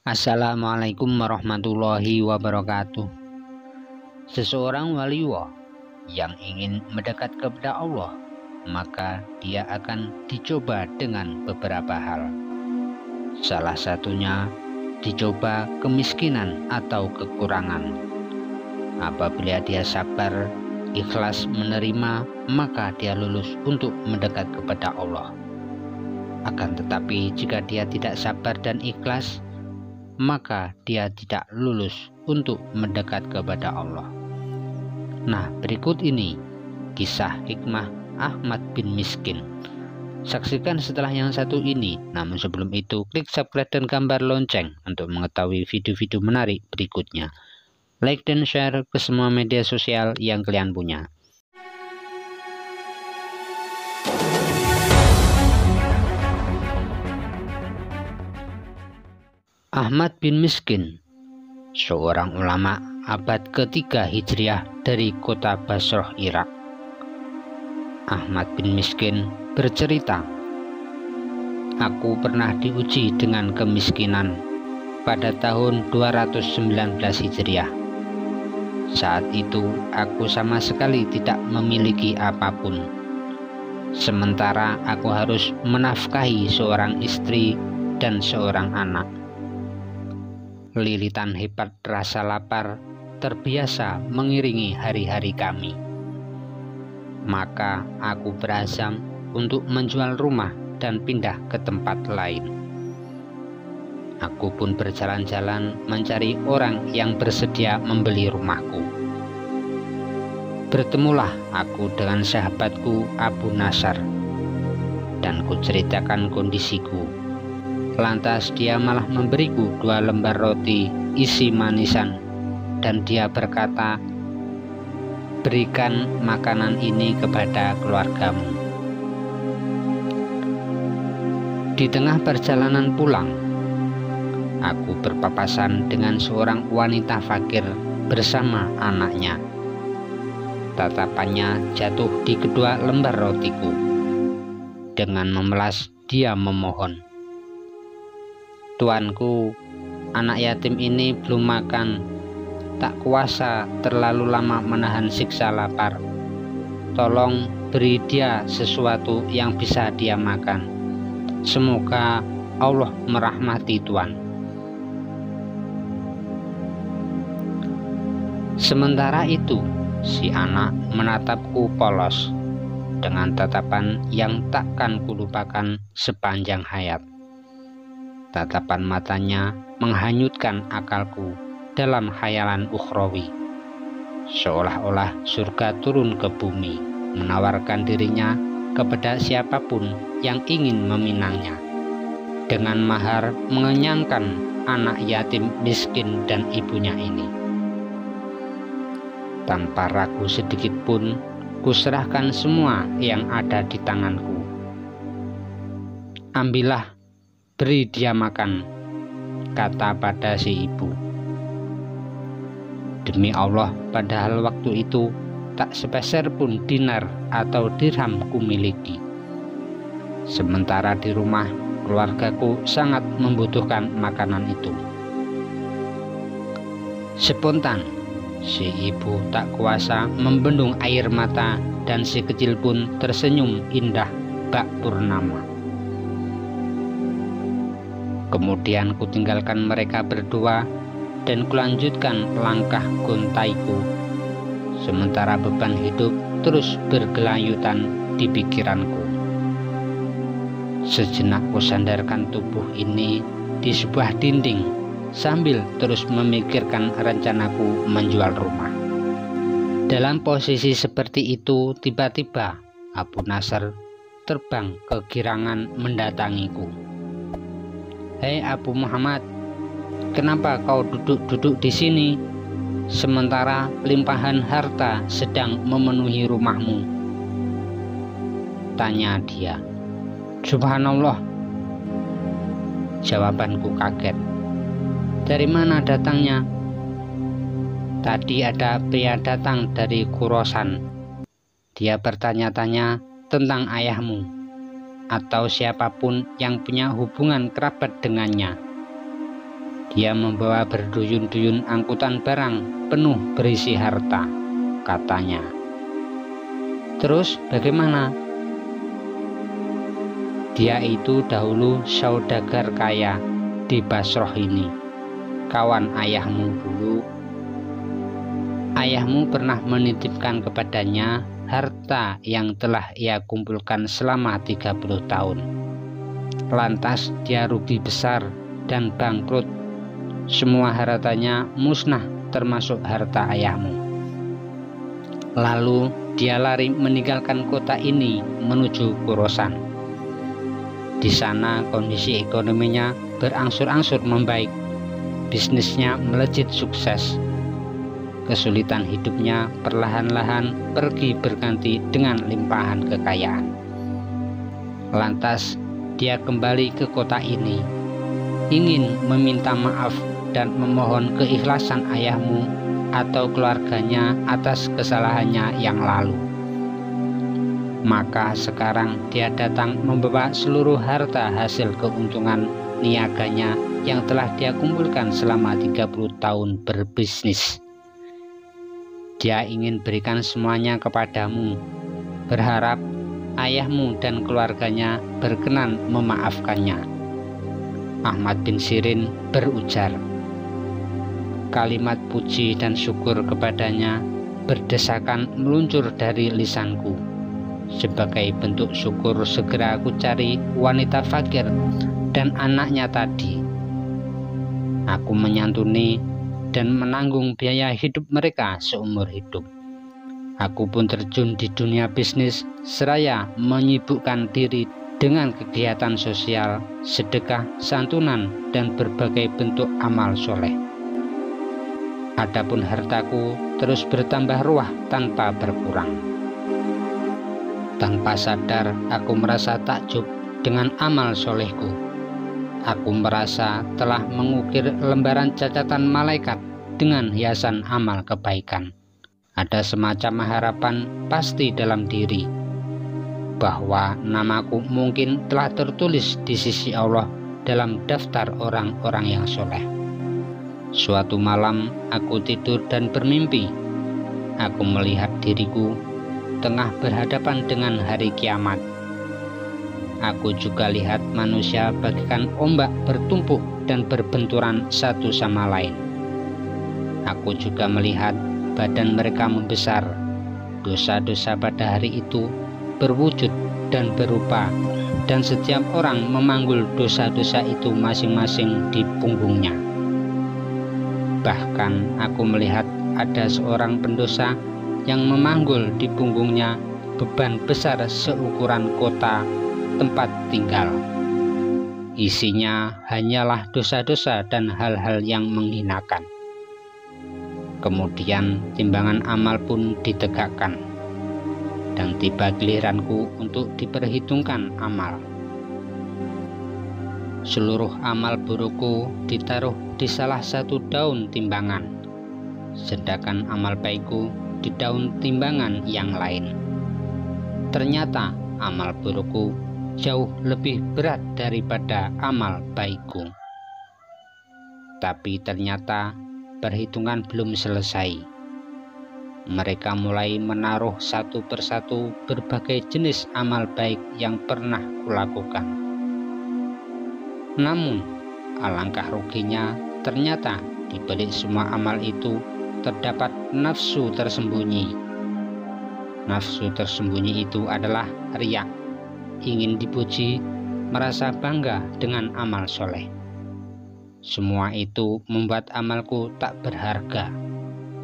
Assalamualaikum warahmatullahi wabarakatuh. Seseorang waliullah yang ingin mendekat kepada Allah, maka dia akan dicoba dengan beberapa hal. Salah satunya dicoba kemiskinan atau kekurangan. Apabila dia sabar, ikhlas menerima, maka dia lulus untuk mendekat kepada Allah. Akan tetapi jika dia tidak sabar dan ikhlas, maka dia tidak lulus untuk mendekat kepada Allah. Nah, berikut ini kisah hikmah Ahmad bin Miskin. Saksikan setelah yang satu ini. Namun sebelum itu, klik subscribe dan gambar lonceng untuk mengetahui video-video menarik berikutnya. Like dan share ke semua media sosial yang kalian punya. Ahmad bin Miskin, seorang ulama abad ketiga Hijriah dari kota Basrah, Irak. Ahmad bin Miskin bercerita, "Aku pernah diuji dengan kemiskinan pada tahun 219 Hijriah. Saat itu aku sama sekali tidak memiliki apapun. Sementara aku harus menafkahi seorang istri dan seorang anak. Lilitan hebat rasa lapar terbiasa mengiringi hari-hari kami. Maka aku berazam untuk menjual rumah dan pindah ke tempat lain. Aku pun berjalan-jalan mencari orang yang bersedia membeli rumahku. Bertemulah aku dengan sahabatku Abu Nasar, dan kuceritakan kondisiku. Lantas dia malah memberiku 2 lembar roti isi manisan, dan dia berkata, 'Berikan makanan ini kepada keluargamu.' Di tengah perjalanan pulang, aku berpapasan dengan seorang wanita fakir bersama anaknya. Tatapannya jatuh di kedua lembar rotiku. Dengan memelas dia memohon, 'Tuanku, anak yatim ini belum makan. Tak kuasa terlalu lama menahan siksa lapar. Tolong beri dia sesuatu yang bisa dia makan. Semoga Allah merahmati Tuan.' Sementara itu, si anak menatapku polos dengan tatapan yang takkan kulupakan sepanjang hayat. Tatapan matanya menghanyutkan akalku dalam khayalan ukhrawi, seolah-olah surga turun ke bumi, menawarkan dirinya kepada siapapun yang ingin meminangnya, dengan mahar mengenyangkan anak yatim miskin dan ibunya ini. Tanpa ragu sedikit pun, kuserahkan semua yang ada di tanganku. 'Ambillah, beri dia makan,' kata pada si ibu. Demi Allah, padahal waktu itu tak sepeser pun dinar atau dirham kumiliki. Sementara di rumah, keluargaku sangat membutuhkan makanan itu. Spontan, si ibu tak kuasa membendung air mata, dan si kecil pun tersenyum indah bak purnama. Kemudian kutinggalkan mereka berdua dan kulanjutkan langkah gontaiku, sementara beban hidup terus bergelayutan di pikiranku. Sejenak kusandarkan tubuh ini di sebuah dinding sambil terus memikirkan rencanaku menjual rumah. Dalam posisi seperti itu, tiba-tiba Abu Nasar terbang kegirangan mendatangiku. 'Hei Abu Muhammad, kenapa kau duduk-duduk di sini, sementara limpahan harta sedang memenuhi rumahmu?' tanya dia. 'Subhanallah,' jawabanku kaget. 'Dari mana datangnya?' 'Tadi ada pria datang dari Khurasan. Dia bertanya-tanya tentang ayahmu atau siapapun yang punya hubungan kerabat dengannya. Dia membawa berduyun-duyun angkutan barang penuh berisi harta, katanya. Terus bagaimana? Dia itu dahulu saudagar kaya di Basroh ini, kawan ayahmu dulu. Ayahmu pernah menitipkan kepadanya harta yang telah ia kumpulkan selama 30 tahun. Lantas dia rugi besar dan bangkrut. Semua hartanya musnah termasuk harta ayahmu. Lalu dia lari meninggalkan kota ini menuju Khorasan. Di sana kondisi ekonominya berangsur-angsur membaik. Bisnisnya melejit sukses. Kesulitan hidupnya perlahan-lahan pergi berganti dengan limpahan kekayaan. Lantas dia kembali ke kota ini, ingin meminta maaf dan memohon keikhlasan ayahmu atau keluarganya atas kesalahannya yang lalu. Maka sekarang dia datang membawa seluruh harta hasil keuntungan niaganya yang telah dia kumpulkan selama 30 tahun berbisnis. Dia ingin berikan semuanya kepadamu, berharap ayahmu dan keluarganya berkenan memaafkannya. Ahmad bin Sirin berujar. Kalimat puji dan syukur kepadanya berdesakan meluncur dari lisanku. Sebagai bentuk syukur segera aku cari wanita fakir dan anaknya tadi. Aku menyantuni dan menanggung biaya hidup mereka seumur hidup. Aku pun terjun di dunia bisnis seraya menyibukkan diri dengan kegiatan sosial, sedekah, santunan, dan berbagai bentuk amal soleh. Adapun hartaku terus bertambah ruah tanpa berkurang. Tanpa sadar aku merasa takjub dengan amal solehku. Aku merasa telah mengukir lembaran catatan malaikat dengan hiasan amal kebaikan. Ada semacam harapan pasti dalam diri bahwa namaku mungkin telah tertulis di sisi Allah dalam daftar orang-orang yang soleh. Suatu malam aku tidur dan bermimpi. Aku melihat diriku tengah berhadapan dengan hari kiamat. Aku juga lihat manusia bagaikan ombak bertumpuk dan berbenturan satu sama lain. Aku juga melihat badan mereka membesar. Dosa-dosa pada hari itu berwujud dan berupa, dan setiap orang memanggul dosa-dosa itu masing-masing di punggungnya. Bahkan aku melihat ada seorang pendosa yang memanggul di punggungnya beban besar seukuran kota tempat tinggal. Isinya hanyalah dosa-dosa dan hal-hal yang menghinakan. Kemudian timbangan amal pun ditegakkan, dan tiba giliranku untuk diperhitungkan amal. Seluruh amal burukku ditaruh di salah satu daun timbangan, sedangkan amal baikku di daun timbangan yang lain. Ternyata amal burukku jauh lebih berat daripada amal baikku. Tapi ternyata perhitungan belum selesai. Mereka mulai menaruh satu persatu berbagai jenis amal baik yang pernah kulakukan. Namun, alangkah ruginya, ternyata di balik semua amal itu terdapat nafsu tersembunyi. Nafsu tersembunyi itu adalah riya, ingin dipuji, merasa bangga dengan amal soleh. Semua itu membuat amalku tak berharga.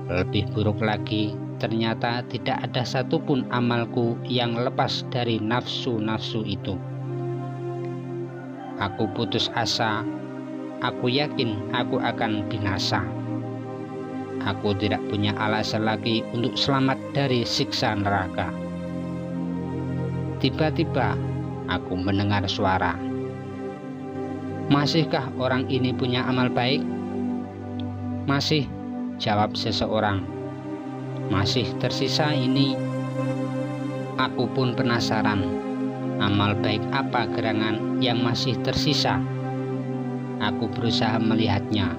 Lebih buruk lagi, ternyata tidak ada satupun amalku yang lepas dari nafsu-nafsu itu. Aku putus asa. Aku yakin aku akan binasa. Aku tidak punya alasan lagi untuk selamat dari siksa neraka. Tiba-tiba aku mendengar suara. Masihkah orang ini punya amal baik? Masih, jawab seseorang. Masih tersisa ini. Aku pun penasaran. Amal baik apa gerangan yang masih tersisa? aku berusaha melihatnya.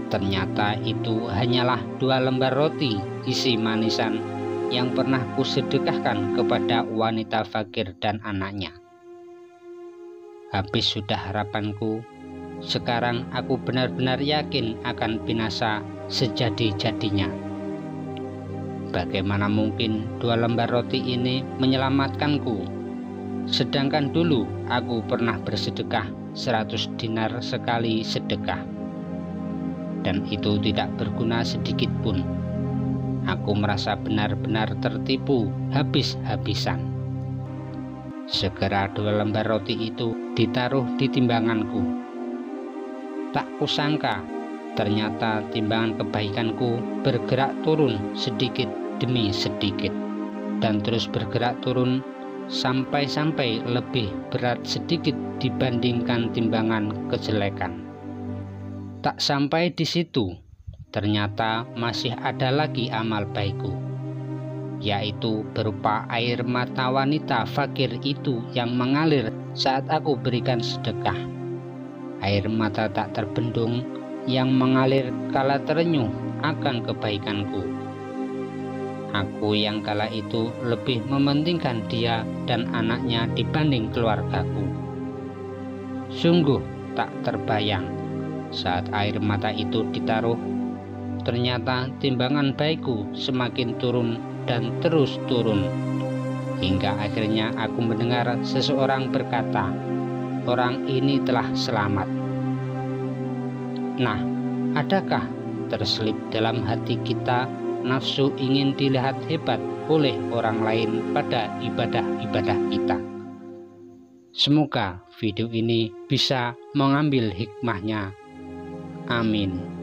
Ternyata itu hanyalah 2 lembar roti isi manisan yang pernah kusedekahkan kepada wanita fakir dan anaknya. Habis sudah harapanku. Sekarang aku benar-benar yakin akan binasa sejadi-jadinya. Bagaimana mungkin 2 lembar roti ini menyelamatkanku? Sedangkan dulu aku pernah bersedekah 100 dinar sekali sedekah. Dan itu tidak berguna sedikit pun. Aku merasa benar-benar tertipu habis-habisan. Segera 2 lembar roti itu ditaruh di timbanganku. Tak kusangka, ternyata timbangan kebaikanku bergerak turun sedikit demi sedikit, dan terus bergerak turun sampai lebih berat sedikit dibandingkan timbangan kejelekan. Tak sampai di situ, ternyata masih ada lagi amal baikku, yaitu berupa air mata wanita fakir itu yang mengalir saat aku berikan sedekah. Air mata tak terbendung yang mengalir kala terenyuh akan kebaikanku. Aku yang kala itu lebih mementingkan dia dan anaknya dibanding keluargaku. Sungguh tak terbayang. Saat air mata itu ditaruh, ternyata timbangan baikku semakin turun dan terus turun, hingga akhirnya aku mendengar seseorang berkata, "Orang ini telah selamat." Nah, adakah terselip dalam hati kita nafsu ingin dilihat hebat oleh orang lain pada ibadah-ibadah kita? Semoga video ini bisa mengambil hikmahnya. Amin.